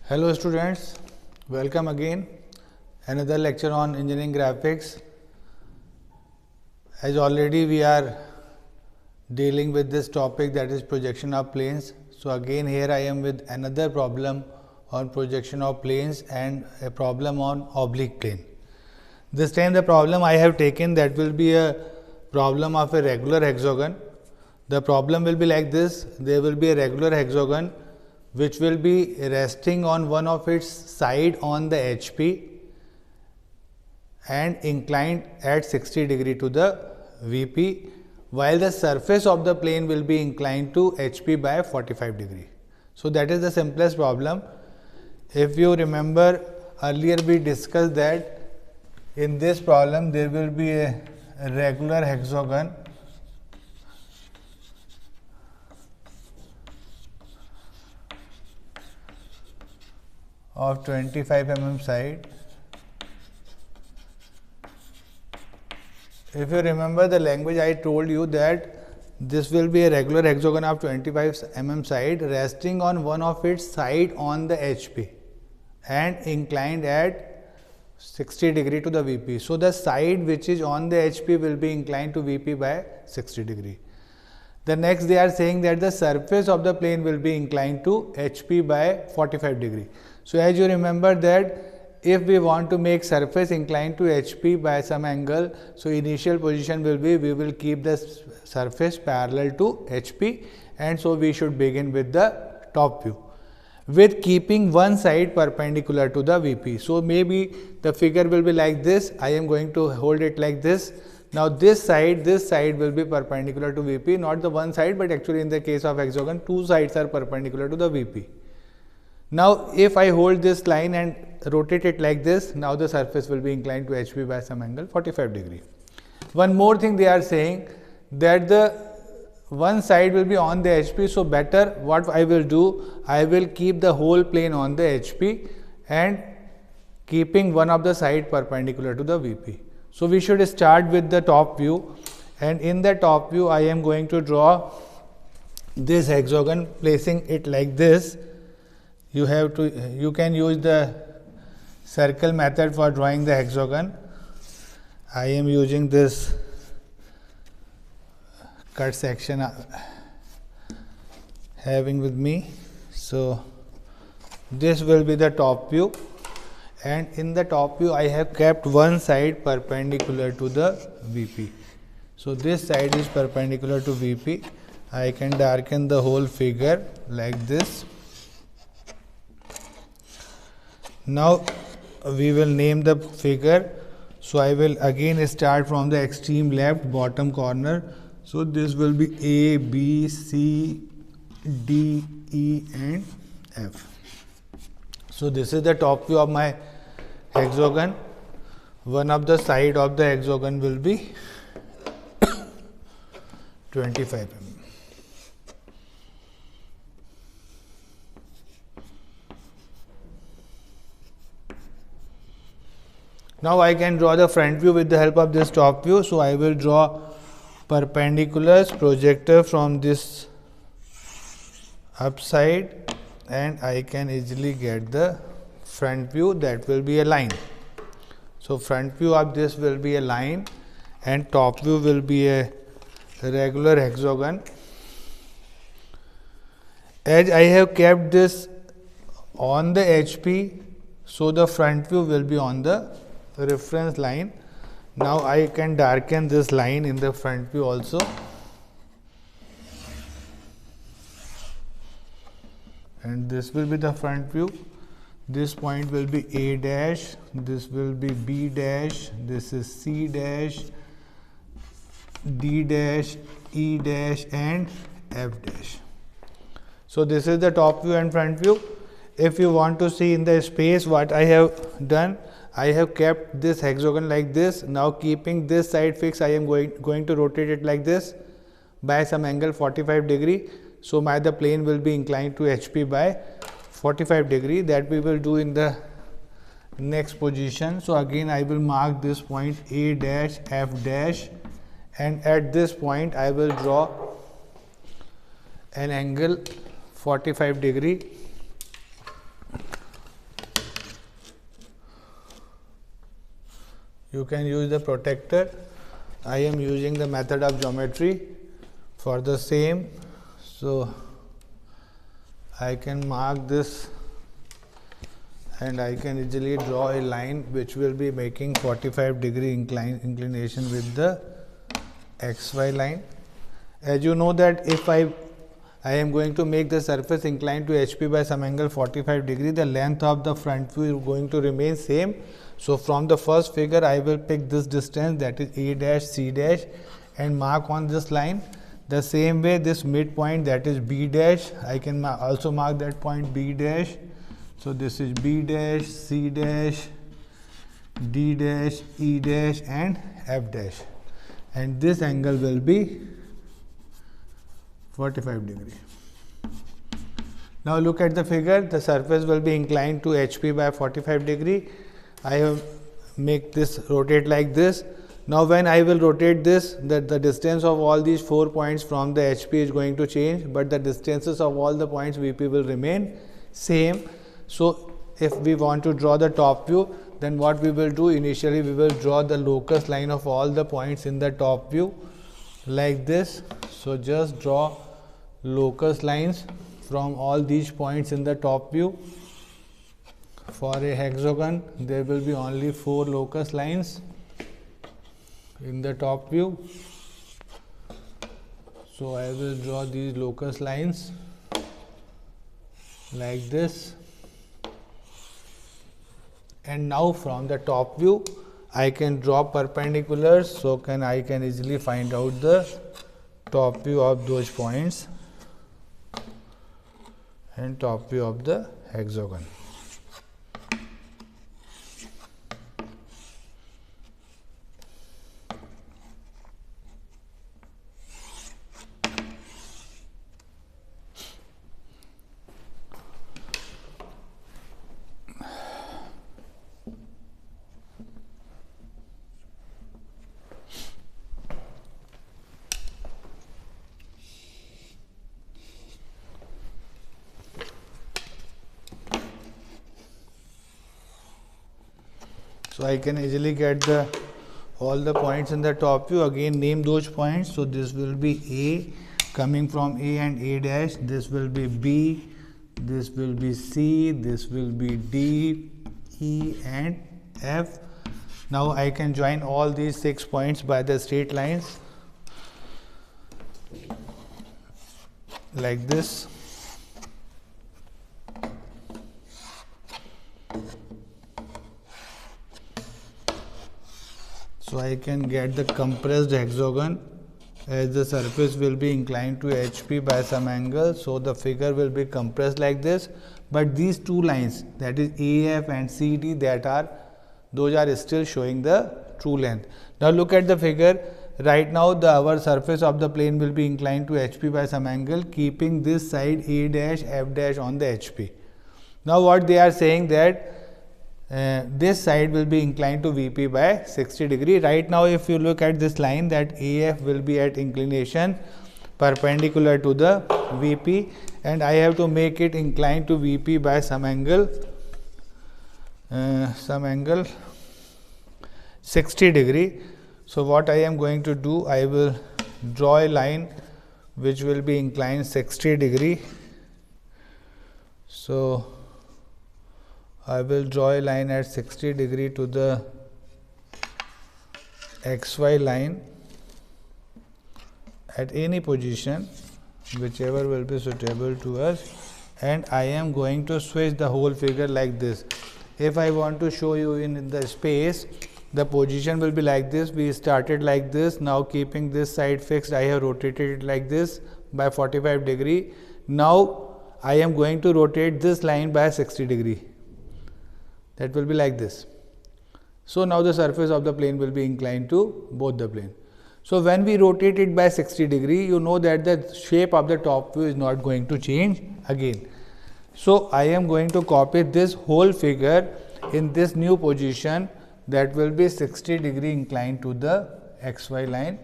Hello students, welcome again. Another lecture on engineering graphics. As already we are dealing with this topic, that is projection of planes. So again here I am with another problem on projection of planes and a problem on oblique plane. This time the problem I have taken, that will be a problem of a regular hexagon. The problem will be like this: there will be a regular hexagon which will be resting on one of its side on the HP and inclined at 60 degree to the VP, while the surface of the plane will be inclined to HP by 45 degree. So that is the simplest problem. If you remember, earlier we discussed that in this problem there will be a regular hexagon of 25 mm side. If you remember the language, I told you that this will be a regular hexagon of 25 mm side resting on one of its side on the HP and inclined at 60 degree to the VP. So the side which is on the HP will be inclined to VP by 60 degree. The next they are saying that the surface of the plane will be inclined to HP by 45 degree. So as you remember that if we want to make surface inclined to HP by some angle, so initial position will be, we will keep the surface parallel to HP, and so we should begin with the top view with keeping one side perpendicular to the VP. So maybe the figure will be like this. I am going to hold it like this. Now this side will be perpendicular to VP, not the one side, but actually in the case of hexagon, two sides are perpendicular to the VP. Now if I hold this line and rotate it like this, now the surface will be inclined to HP by some angle 45 degree. One more thing they are saying, that the one side will be on the HP, so better what I will do, I will keep the whole plane on the HP and keeping one of the side perpendicular to the VP. So we should start with the top view, and in the top view I am going to draw this hexagon, placing it like this. You can use the circle method for drawing the hexagon. I am using this cut section having with me. So this will be the top view, and in the top view I have kept one side perpendicular to the VP. So this side is perpendicular to VP. I can darken the whole figure like this. Now we will name the figure. So I will again start from the extreme left bottom corner. So this will be A, B, C, D, E and F. So this is the top view of my hexagon. One of the side of the hexagon will be 25 mm. Now I can draw the front view with the help of this top view. So I will draw perpendiculars, projector from this upside, and I can easily get the front view, that will be a line. So front view of this will be a line and top view will be a regular hexagon. As I have kept this on the HP, so the front view will be on the reference line. Now I can darken this line in the front view also. And this will be the front view. This point will be A dash, this will be B dash, this is C dash, D dash, E dash and F dash. So this is the top view and front view. If you want to see in the space what I have done, I have kept this hexagon like this. Now keeping this side fixed, I am going to rotate it like this by some angle 45 degree. So the plane will be inclined to HP by 45 degree. That we will do in the next position. So again I will mark this point A dash, F dash, and at this point I will draw an angle 45 degree you can use the protractor. I am using the method of geometry for the same. So, I can mark this and I can easily draw a line which will be making 45-degree inclination with the xy line. As you know that if I am going to make the surface inclined to HP by some angle 45-degree, the length of the front view is going to remain same. So, from the first figure I will pick this distance, that is A dash C dash, and mark on this line. The same way this midpoint, that is B dash, I can also mark that point B dash. So, this is B dash, C dash, D dash, E dash and F dash, and this angle will be 45-degree. Now, look at the figure, the surface will be inclined to HP by 45-degree. I have make this rotate like this. Now, when I will rotate this, the distance of all these 4 points from the HP is going to change, but the distances of all the points VP will remain same. So, if we want to draw the top view, then what we will do, initially we will draw the locus line of all the points in the top view like this. So, just draw locus lines from all these points in the top view. For a hexagon, there will be only 4 locus lines in the top view. So, I will draw these locus lines like this, and now from the top view I can draw perpendiculars. So, I can easily find out the top view of those points and top view of the hexagon. So, I can easily get all the points in the top view. Again, name those points. So, this will be A, coming from A and A dash, this will be B, this will be C, this will be D, E and F. Now, I can join all these 6 points by the straight lines like this. So, I can get the compressed hexagon, as the surface will be inclined to HP by some angle. So, the figure will be compressed like this, but these 2 lines, that is AF and CD, those are still showing the true length. Now, look at the figure. Right now, our surface of the plane will be inclined to HP by some angle, keeping this side A dash F dash on the HP. Now, what they are saying that this side will be inclined to VP by 60-degree. Right now, if you look at this line, that AF will be at inclination perpendicular to the VP, and I have to make it inclined to VP by some angle 60-degree. So, what I am going to do, I will draw a line which will be inclined 60-degree. So, I will draw a line at 60-degree to the XY line at any position, whichever will be suitable to us, and I am going to switch the whole figure like this. If I want to show you in the space, the position will be like this. We started like this. Now, keeping this side fixed, I have rotated it like this by 45-degree. Now, I am going to rotate this line by 60-degree. That will be like this. So, now the surface of the plane will be inclined to both the plane. So, when we rotate it by 60-degree, you know that the shape of the top view is not going to change again. So, I am going to copy this whole figure in this new position, that will be 60-degree inclined to the XY line.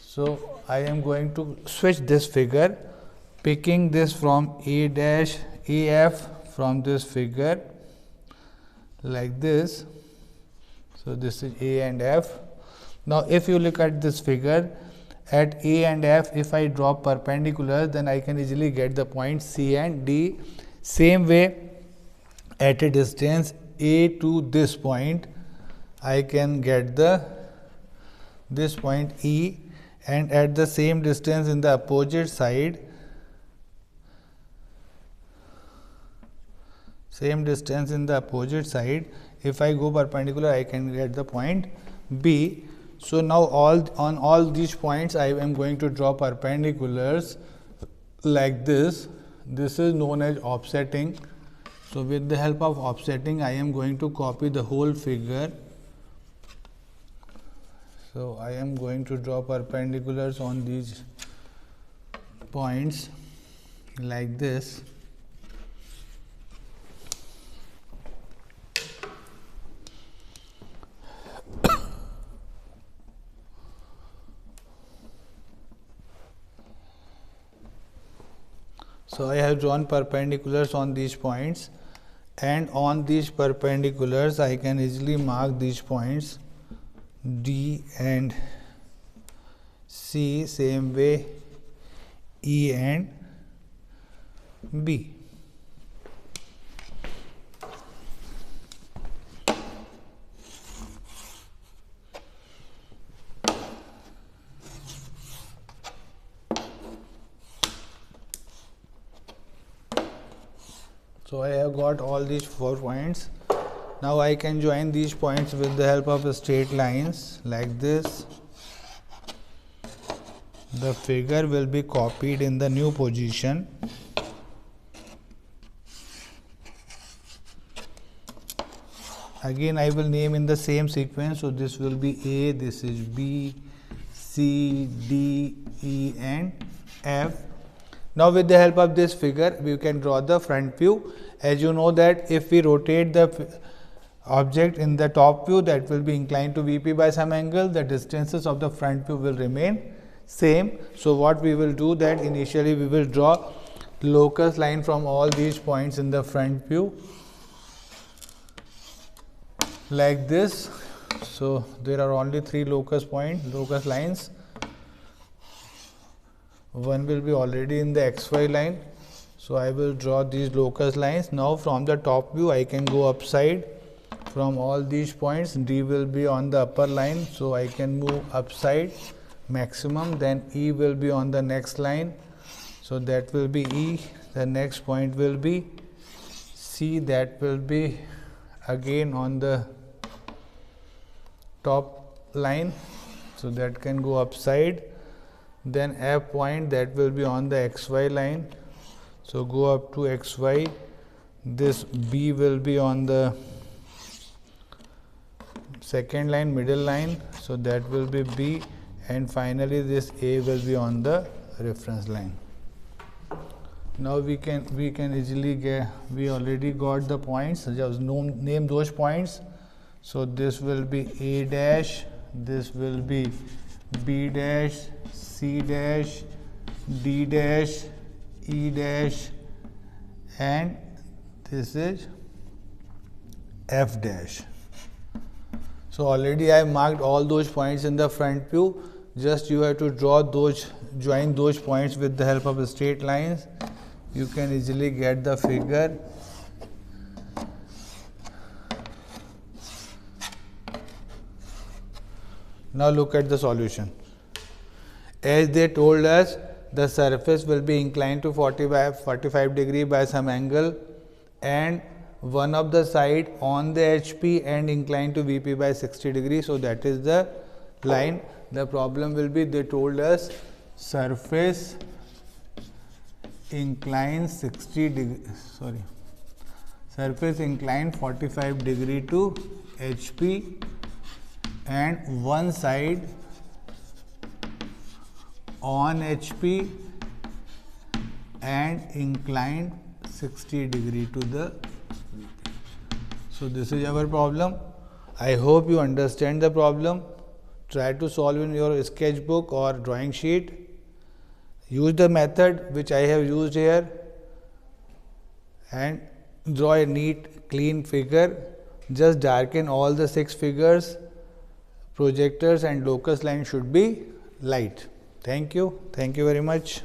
So, I am going to switch this figure, picking this from A dash AF from this figure like this. So this is A and F. Now if you look at this figure, at A and F, if I draw perpendicular, then I can easily get the points C and D. Same way, at a distance A to this point, I can get this point E, and at the same distance in the opposite side, if I go perpendicular, I can get the point B. So now on all these points I am going to draw perpendiculars like this. This is known as offsetting. So with the help of offsetting, I am going to copy the whole figure. So I am going to draw perpendiculars on these points like this. So I have drawn perpendiculars on these points, and on these perpendiculars I can easily mark these points D and C, same way E and B. So I have got all these 4 points. Now I can join these points with the help of straight lines like this. The figure will be copied in the new position. Again I will name in the same sequence. So this will be A, this is B, C, D, E and F. Now with the help of this figure, we can draw the front view. As you know that if we rotate the object in the top view, that will be inclined to VP by some angle, the distances of the front view will remain same. So what we will do that initially we will draw locus line from all these points in the front view like this. So there are only 3 locus lines. One will be already in the XY line. So I will draw these locus lines. Now from the top view I can go upside from all these points. D will be on the upper line, so I can move upside maximum. Then E will be on the next line, so that will be E. The next point will be C, that will be again on the top line, so that can go upside. Then F point, that will be on the XY line, so go up to XY. This B will be on the second line, middle line, so that will be B, and finally this A will be on the reference line. Now we can easily get, we already got the points, just name those points. So this will be A dash, this will be B dash, C dash, D dash, E dash, and this is F dash. So already I have marked all those points in the front view. Just you have to draw those, join those points with the help of straight lines. You can easily get the figure. Now look at the solution. As they told us, the surface will be inclined to 45 degree by some angle, and one of the side on the HP and inclined to VP by 60 degree. So that is the line. The problem will be, they told us surface inclined 60 degree, surface inclined 45 degree to HP, and one side on HP and inclined 60 degree to the VP. So this is our problem. I hope you understand the problem. Try to solve in your sketchbook or drawing sheet. Use the method which I have used here and draw a neat, clean figure. just darken all the 6 figures. Projectors and locus line should be light. Thank you very much.